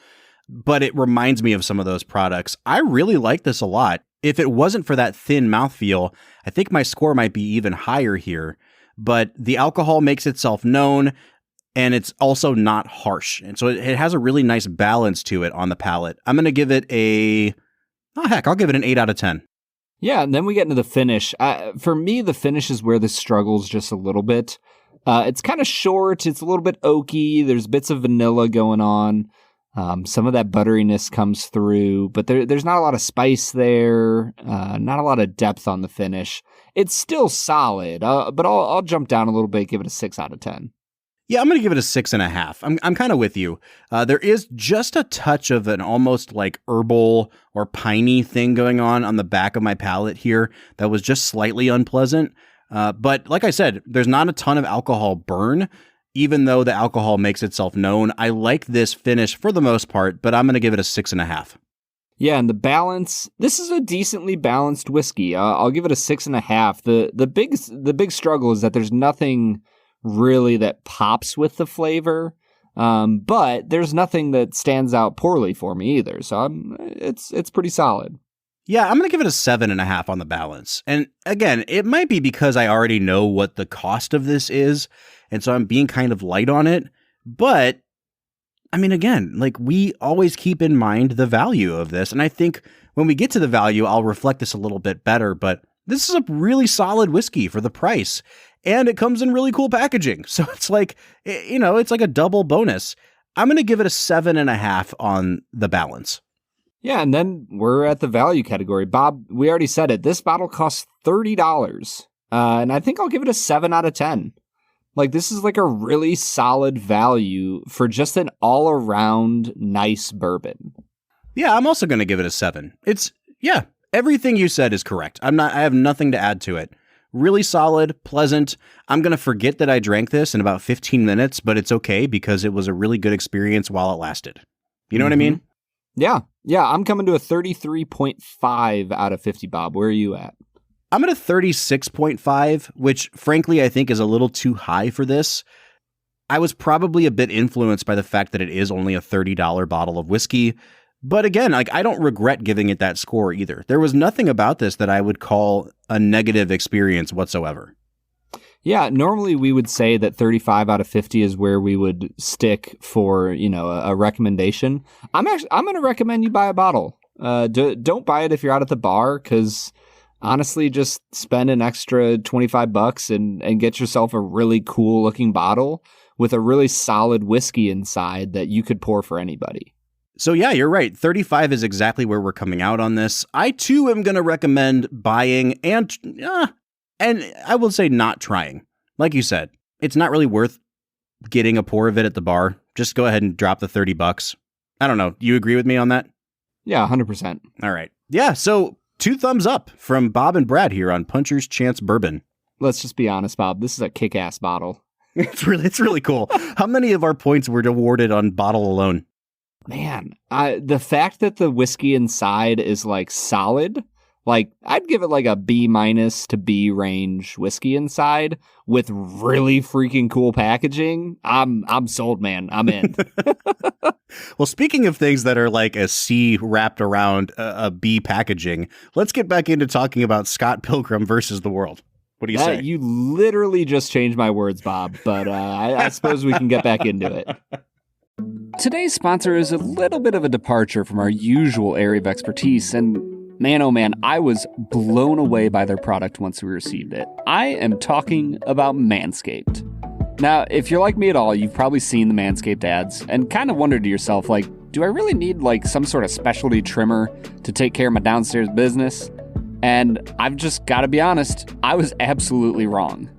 but it reminds me of some of those products. I really like this a lot. If it wasn't for that thin mouthfeel, I think my score might be even higher here, but the alcohol makes itself known, and it's also not harsh. And so it has a really nice balance to it on the palate. I'm going to give it I'll give it an 8 out of 10. Yeah, and then we get into the finish. For me, the finish is where this struggles just a little bit. It's kind of short. It's a little bit oaky. There's bits of vanilla going on. Some of that butteriness comes through, but there's not a lot of spice there, not a lot of depth on the finish. It's still solid, but I'll jump down a little bit, give it a 6 out of 10. Yeah, I'm going to give it a 6.5. I'm kind of with you. There is just a touch of an almost like herbal or piney thing going on the back of my palate here that was just slightly unpleasant. But like I said, there's not a ton of alcohol burn, even though the alcohol makes itself known. I like this finish for the most part, but I'm going to give it a 6.5. Yeah, and the balance, this is a decently balanced whiskey. I'll give it a 6.5. The big struggle is that there's nothing really that pops with the flavor, but there's nothing that stands out poorly for me either. So it's pretty solid. Yeah, I'm going to give it a 7.5 on the balance. And again, it might be because I already know what the cost of this is, and so I'm being kind of light on it. But I mean, again, like we always keep in mind the value of this. And I think when we get to the value, I'll reflect this a little bit better, but this is a really solid whiskey for the price. And it comes in really cool packaging. So it's like, it's like a double bonus. I'm going to give it a 7.5 on the balance. Yeah, and then we're at the value category. Bob, we already said it. This bottle costs $30. And I think I'll give it a 7 out of 10. Like, this is like a really solid value for just an all-around nice bourbon. Yeah, I'm also going to give it a 7. Everything you said is correct. I have nothing to add to it. Really solid, pleasant. I'm going to forget that I drank this in about 15 minutes, but it's okay because it was a really good experience while it lasted. You know what I mean? Yeah. Yeah, I'm coming to a 33.5 out of 50, Bob. Where are you at? I'm at a 36.5, which frankly I think is a little too high for this. I was probably a bit influenced by the fact that it is only a $30 bottle of whiskey. But again, like I don't regret giving it that score either. There was nothing about this that I would call a negative experience whatsoever. Yeah, normally we would say that 35 out of 50 is where we would stick for, a recommendation. I'm going to recommend you buy a bottle. Don't buy it if you're out at the bar, because honestly, just spend an extra $25 and get yourself a really cool looking bottle with a really solid whiskey inside that you could pour for anybody. So yeah, you're right. 35 is exactly where we're coming out on this. I too am going to recommend buying and I will say not trying. Like you said, it's not really worth getting a pour of it at the bar. Just go ahead and drop the $30. I don't know. You agree with me on that? Yeah, 100%. All right. Yeah, so 2 thumbs up from Bob and Brad here on Puncher's Chance Bourbon. Let's just be honest, Bob. This is a kick-ass bottle. It's really cool. How many of our points were awarded on bottle alone? Man, the fact that the whiskey inside is like solid, like I'd give it like a B- to B range whiskey inside with really freaking cool packaging. I'm sold, man. I'm in. Well, speaking of things that are like a C wrapped around a B packaging, let's get back into talking about Scott Pilgrim versus the World. What do you say? You literally just changed my words, Bob, but I suppose we can get back into it. Today's sponsor is a little bit of a departure from our usual area of expertise, and man, oh man, I was blown away by their product once we received it. I am talking about Manscaped. Now, if you're like me at all, you've probably seen the Manscaped ads and kind of wondered to yourself, like, do I really need like some sort of specialty trimmer to take care of my downstairs business? And I've just got to be honest, I was absolutely wrong.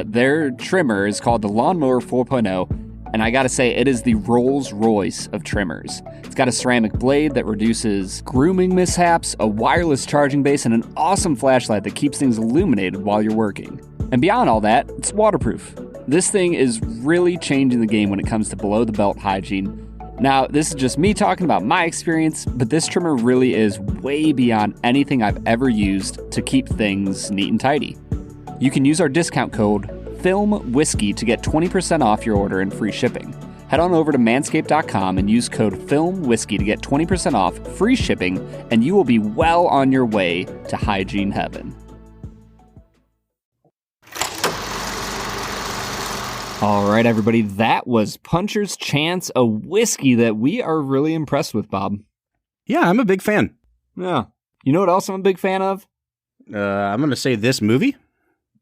Their trimmer is called the Lawnmower 4.0, and I gotta say, it is the Rolls Royce of trimmers. It's got a ceramic blade that reduces grooming mishaps, a wireless charging base, and an awesome flashlight that keeps things illuminated while you're working. And beyond all that, it's waterproof. This thing is really changing the game when it comes to below-the-belt hygiene. Now, this is just me talking about my experience, but this trimmer really is way beyond anything I've ever used to keep things neat and tidy. You can use our discount code FILMWHISKEY to get 20% off your order and free shipping. Head on over to manscaped.com and use code FILMWHISKEY to get 20% off, free shipping, and you will be well on your way to hygiene heaven. All right, everybody, that was Puncher's Chance, a whiskey that we are really impressed with, Bob. Yeah, I'm a big fan. Yeah. You know what else I'm a big fan of? I'm going to say this movie.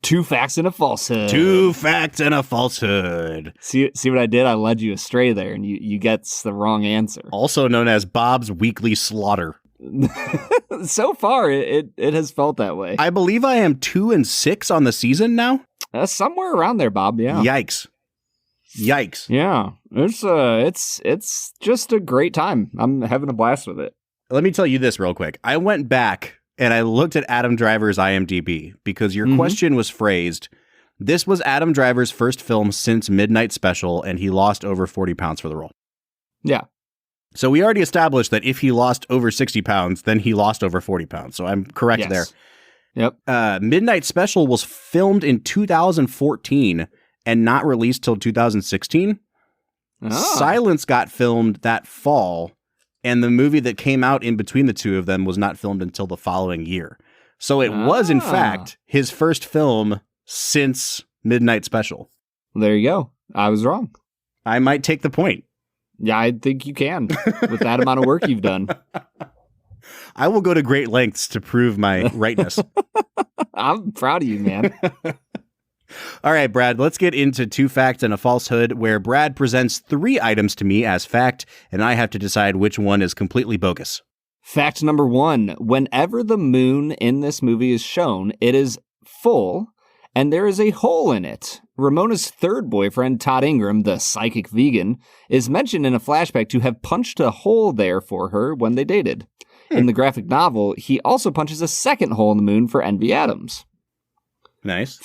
2 Facts and a Falsehood. 2 Facts and a Falsehood. See what I did? I led you astray there, and you gets the wrong answer. Also known as Bob's Weekly Slaughter. So far, it has felt that way. I believe I am 2-6 on the season now. Somewhere around there, Bob. Yeah. Yikes. Yeah. It's just a great time. I'm having a blast with it. Let me tell you this real quick. I went back and I looked at Adam Driver's IMDb because your question was phrased, this was Adam Driver's first film since Midnight Special, and he lost over 40 pounds for the role. Yeah. So we already established that if he lost over 60 pounds, then he lost over 40 pounds. So I'm correct there. Yep. Midnight Special was filmed in 2014 and not released till 2016. Oh. Silence got filmed that fall, and the movie that came out in between the two of them was not filmed until the following year. So it was, in fact, his first film since Midnight Special. There you go. I was wrong. I might take the point. Yeah, I think you can with that amount of work you've done. I will go to great lengths to prove my rightness. I'm proud of you, man. All right, Brad, let's get into 2 Facts and a Falsehood, where Brad presents 3 items to me as fact, and I have to decide which one is completely bogus. Fact number 1. Whenever the moon in this movie is shown, it is full, and there is a hole in it. Ramona's third boyfriend, Todd Ingram, the psychic vegan, is mentioned in a flashback to have punched a hole there for her when they dated. In the graphic novel, he also punches a second hole in the moon for Envy Adams. Nice.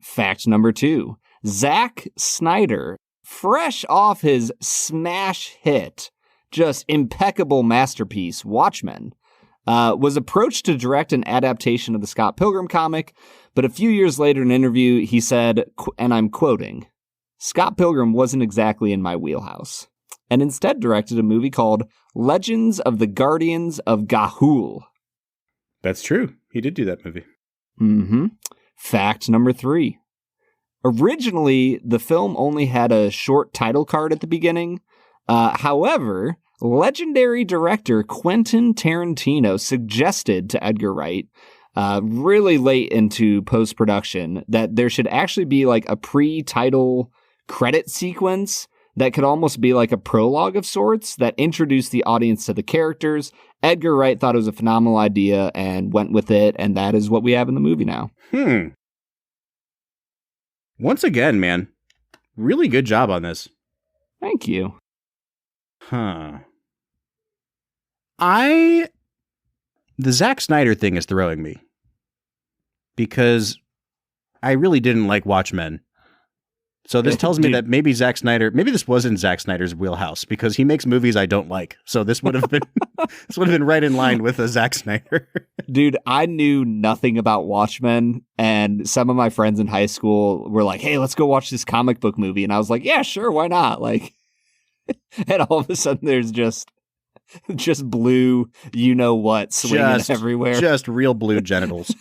Fact number 2. Zack Snyder, fresh off his smash hit, just impeccable masterpiece, Watchmen, was approached to direct an adaptation of the Scott Pilgrim comic, but a few years later in an interview, he said, and I'm quoting, "Scott Pilgrim wasn't exactly in my wheelhouse," and instead directed a movie called Legends of the Guardians of Ga'Hoole. That's true. He did do that movie. Mm-hmm. Fact number 3. Originally, the film only had a short title card at the beginning. However, legendary director Quentin Tarantino suggested to Edgar Wright, really late into post-production, that there should actually be like a pre-title credit sequence that could almost be like a prologue of sorts that introduced the audience to the characters. Edgar Wright thought it was a phenomenal idea and went with it, and that is what we have in the movie now. Once again, man, really good job on this. Thank you. The Zack Snyder thing is throwing me because I really didn't like Watchmen. So this tells me that maybe this wasn't Zack Snyder's wheelhouse because he makes movies I don't like. So this would have been right in line with a Zack Snyder. Dude, I knew nothing about Watchmen, and some of my friends in high school were like, "Hey, let's go watch this comic book movie." And I was like, "Yeah, sure, why not?" Like, and all of a sudden there's just blue, you know what, swinging everywhere. Just real blue genitals.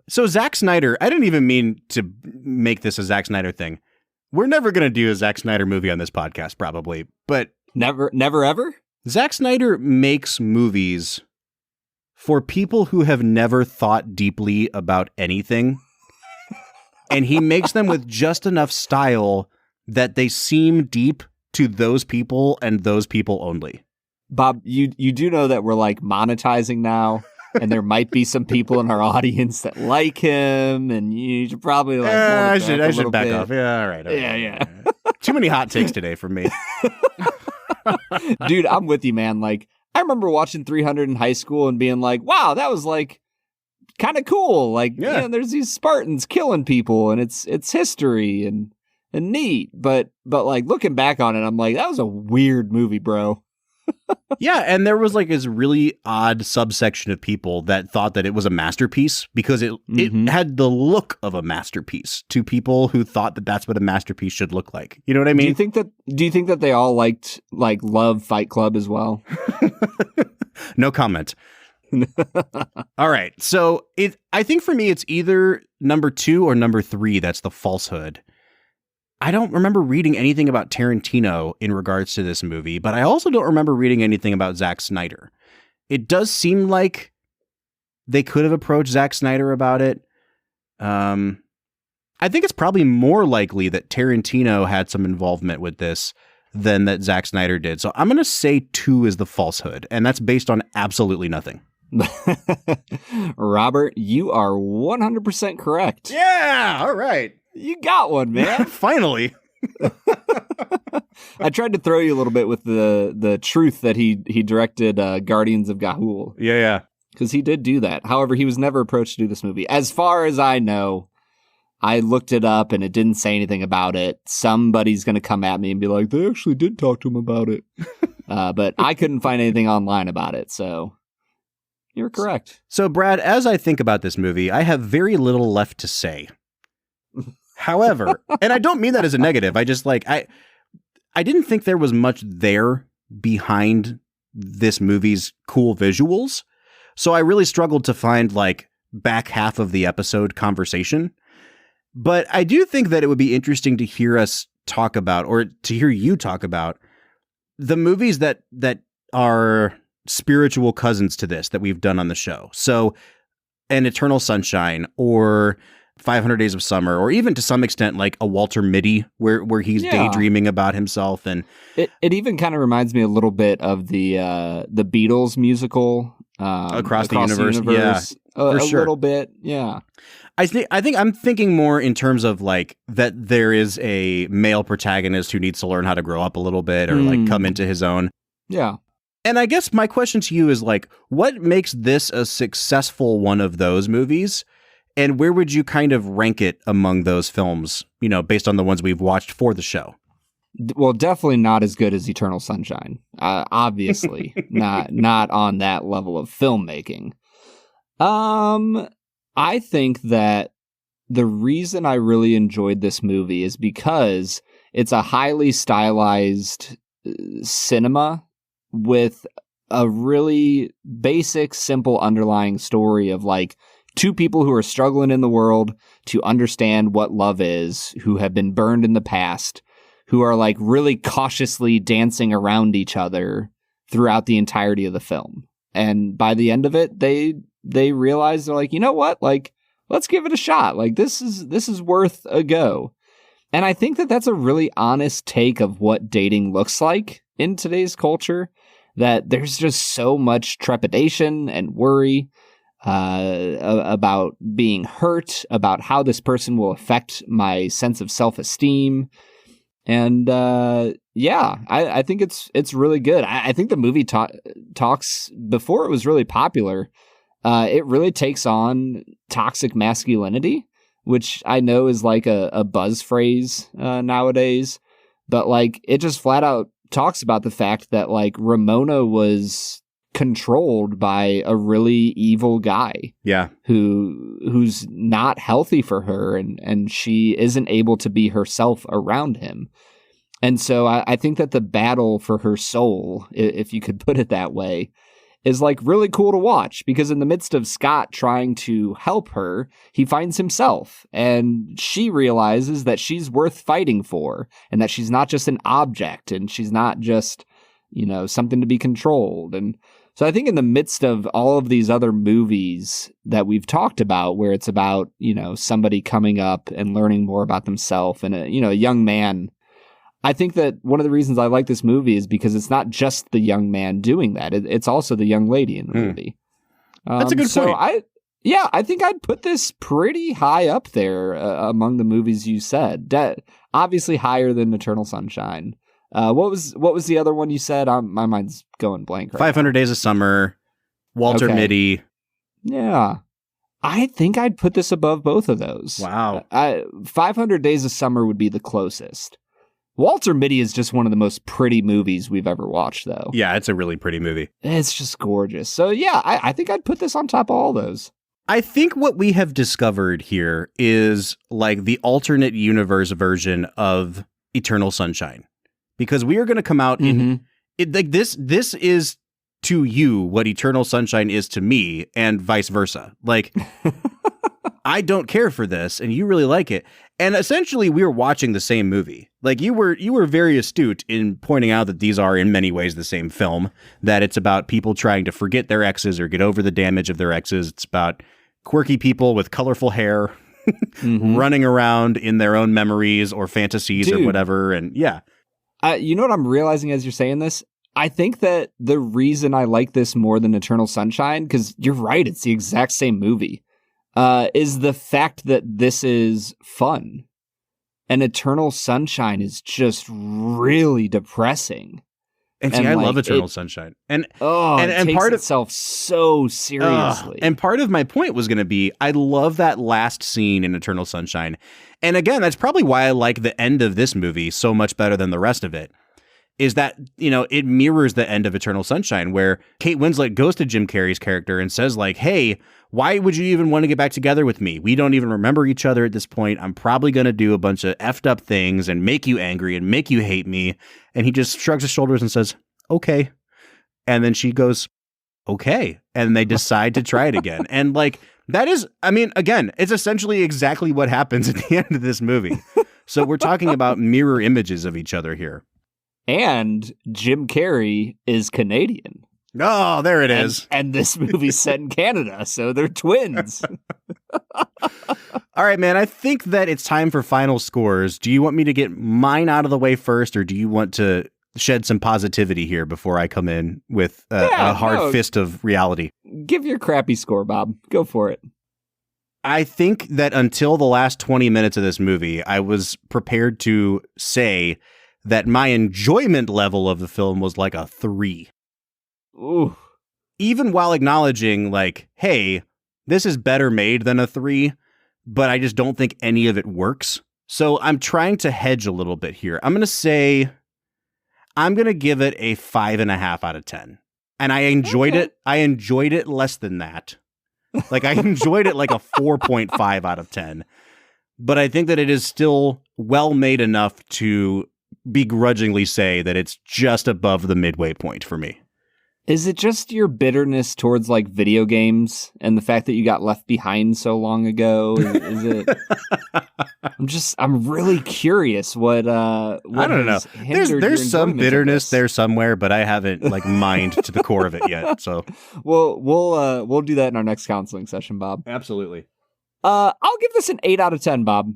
So Zack Snyder, I didn't even mean to make this a Zack Snyder thing. We're never going to do a Zack Snyder movie on this podcast, probably. But never, ever? Zack Snyder makes movies for people who have never thought deeply about anything. And he makes them with just enough style that they seem deep to those people and those people only. Bob, you do know that we're like monetizing now. and there might be some people in our audience that like him, and you should probably like. I should back off. Yeah, all right. Yeah. Too many hot takes today from me. Dude, I'm with you, man. Like, I remember watching 300 in high school and being like, wow, that was like kind of cool. Like, there's these Spartans killing people, and it's history and neat. But like looking back on it, I'm like, that was a weird movie, bro. Yeah, and there was like this really odd subsection of people that thought that it was a masterpiece because it had the look of a masterpiece to people who thought that that's what a masterpiece should look like. You know what I mean? Do you think that they all love Fight Club as well? No comment. All right. So I think for me, it's either number 2 or number 3. That's The Falsehood. I don't remember reading anything about Tarantino in regards to this movie, but I also don't remember reading anything about Zack Snyder. It does seem like they could have approached Zack Snyder about it. I think it's probably more likely that Tarantino had some involvement with this than that Zack Snyder did. So I'm going to say 2 is The Falsehood, and that's based on absolutely nothing. Robert, you are 100% correct. Yeah, all right. You got one, man. Finally. I tried to throw you a little bit with the truth that he directed Guardians of Ga'Hoole. Yeah. Because he did do that. However, he was never approached to do this movie. As far as I know, I looked it up and it didn't say anything about it. Somebody's going to come at me and be like, they actually did talk to him about it. But I couldn't find anything online about it, so you're correct. So, Brad, as I think about this movie, I have very little left to say. However, and I don't mean that as a negative. I just I didn't think there was much there behind this movie's cool visuals. So I really struggled to find back half of the episode conversation. But I do think that it would be interesting to hear us talk about, or to hear you talk about, the movies that are spiritual cousins to this that we've done on the show. So An Eternal Sunshine, or 500 Days of Summer, or even to some extent like a Walter Mitty where he's daydreaming about himself. And it even kind of reminds me a little bit of the Beatles musical Across the Universe. Yeah, a little bit. Yeah. I think I'm thinking more in terms of that there is a male protagonist who needs to learn how to grow up a little bit or come into his own. Yeah. And I guess my question to you is what makes this a successful one of those movies? And where would you kind of rank it among those films, based on the ones we've watched for the show? Well, definitely not as good as Eternal Sunshine. Obviously, not on that level of filmmaking. I think that the reason I really enjoyed this movie is because it's a highly stylized cinema with a really basic, simple underlying story of two people who are struggling in the world to understand what love is, who have been burned in the past, who are really cautiously dancing around each other throughout the entirety of the film. And by the end of it, they realize they're you know what? Let's give it a shot. This is worth a go. And I think that that's a really honest take of what dating looks like in today's culture, that there's just so much trepidation and worry about being hurt, about how this person will affect my sense of self-esteem. And I think it's really good. I think the movie talks, before it was really popular, it really takes on toxic masculinity, which I know is a buzz phrase nowadays, but it just flat out talks about the fact that Ramona was controlled by a really evil guy. Yeah. Who's not healthy for her, and she isn't able to be herself around him. And so I think that the battle for her soul, if you could put it that way, is really cool to watch, because in the midst of Scott trying to help her, he finds himself, and she realizes that she's worth fighting for, and that she's not just an object, and she's not just, something to be controlled. And so I think in the midst of all of these other movies that we've talked about, where it's about, somebody coming up and learning more about themselves, and a young man, I think that one of the reasons I like this movie is because it's not just the young man doing that. It's also the young lady in the movie. That's a good point. I think I'd put this pretty high up there among the movies you said. Obviously higher than Eternal Sunshine. What was the other one you said? My mind's going blank right 500 now. Days of Summer, Walter Mitty. Yeah. I think I'd put this above both of those. Wow. 500 Days of Summer would be the closest. Walter Mitty is just one of the most pretty movies we've ever watched, though. Yeah, it's a really pretty movie. It's just gorgeous. So yeah, I think I'd put this on top of all those. I think what we have discovered here is like the alternate universe version of Eternal Sunshine, because we are going to come out in it, like this is to you what Eternal Sunshine is to me, and vice versa. Like, I don't care for this, and you really like it. And essentially, we were watching the same movie. Like, you were very astute in pointing out that these are in many ways the same film, that it's about people trying to forget their exes or get over the damage of their exes. It's about quirky people with colorful hair running around in their own memories or fantasies or whatever. And yeah. You know what I'm realizing as you're saying this? I think that the reason I like this more than Eternal Sunshine, because you're right, it's the exact same movie, is the fact that this is fun. And Eternal Sunshine is just really depressing. And see, I love Eternal Sunshine. And takes part of itself so seriously. And part of my point was going to be, I love that last scene in Eternal Sunshine. And again, that's probably why I like the end of this movie so much better than the rest of it. Is that, you know, it mirrors the end of Eternal Sunshine, where Kate Winslet goes to Jim Carrey's character and says, like, hey, why would you even want to get back together with me? We don't even remember each other at this point. I'm probably going to do a bunch of effed up things and make you angry and make you hate me. And he just shrugs his shoulders and says, okay. And then she goes, okay. And they decide to try it again. And like, that is, I mean, again, it's essentially exactly what happens at the end of this movie. So we're talking about mirror images of each other here. And Jim Carrey is Canadian. Oh, there it is. And this movie's set in Canada, so they're twins. All right, man, I think that it's time for final scores. Do you want me to get mine out of the way first, or do you want to shed some positivity here before I come in with a hard fist of reality? Give your crappy score, Bob. Go for it. I think that until the last 20 minutes of this movie, I was prepared to say that my enjoyment level of the film was like a 3. Ooh. Even while acknowledging, like, hey, this is better made than a 3, but I just don't think any of it works. So I'm trying to hedge a little bit here. I'm going to give it a 5.5 out of 10. And I enjoyed it. I enjoyed it less than that. Like, I enjoyed it like a 4.5 out of 10. But I think that it is still well made enough to begrudgingly say that it's just above the midway point for me. Is it just your bitterness towards like video games and the fact that you got left behind so long ago? Is it? I'm really curious what I don't know. There's some bitterness there somewhere, but I haven't like mined to the core of it yet. So we'll do that in our next counseling session, Bob. Absolutely. I'll give this an 8 out of 10, Bob.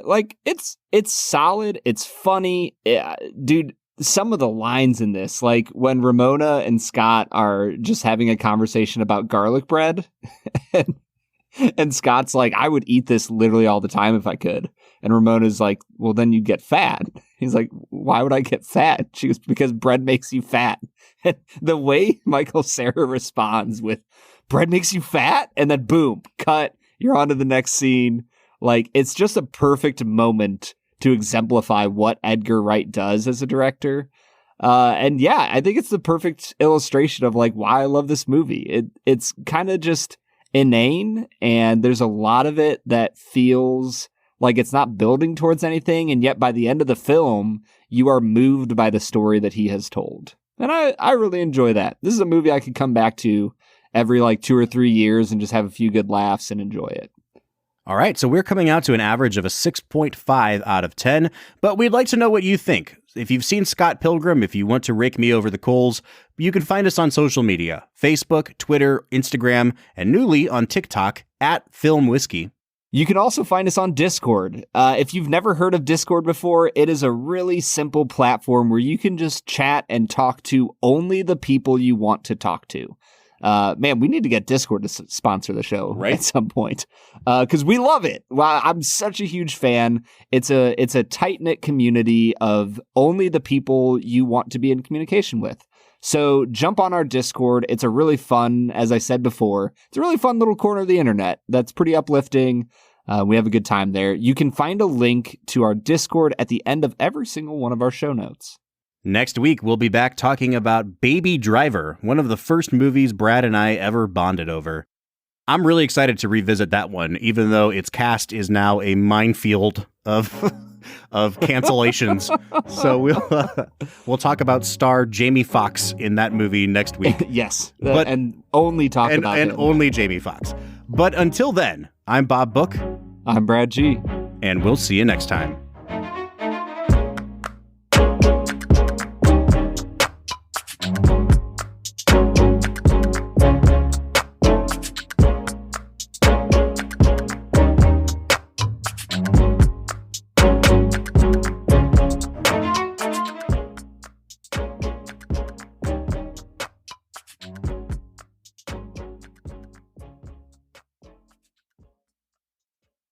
Like, it's solid. It's funny. Yeah, dude, some of the lines in this, like when Ramona and Scott are just having a conversation about garlic bread and Scott's like, I would eat this literally all the time if I could. And Ramona's like, well, then you'd get fat. He's like, why would I get fat? She goes, because bread makes you fat. And the way Michael Cera responds with, bread makes you fat? And then boom, cut. You're on to the next scene. Like, it's just a perfect moment to exemplify what Edgar Wright does as a director. And yeah, I think it's the perfect illustration of like why I love this movie. It's kind of just inane, and there's a lot of it that feels like it's not building towards anything, and yet by the end of the film, you are moved by the story that he has told. And I really enjoy that. This is a movie I could come back to every like 2 or 3 years and just have a few good laughs and enjoy it. All right, so we're coming out to an average of a 6.5 out of 10, but we'd like to know what you think. If you've seen Scott Pilgrim, if you want to rake me over the coals, you can find us on social media, Facebook, Twitter, Instagram, and newly on TikTok @FilmWhiskey. You can also find us on Discord. If you've never heard of Discord before, it is a really simple platform where you can just chat and talk to only the people you want to talk to. Man, we need to get Discord to sponsor the show right? At some point, because we love it. Well, I'm such a huge fan. It's a tight-knit community of only the people you want to be in communication with. So jump on our Discord. It's a really fun, as I said before, it's a really fun little corner of the internet that's pretty uplifting. We have a good time there. You can find a link to our Discord at the end of every single one of our show notes. Next week, we'll be back talking about Baby Driver, one of the first movies Brad and I ever bonded over. I'm really excited to revisit that one, even though its cast is now a minefield of cancellations. So we'll talk about star Jamie Foxx in that movie next week. Yes, and only talk about him. And only Jamie Foxx. But until then, I'm Bob Book. I'm Brad G. And we'll see you next time.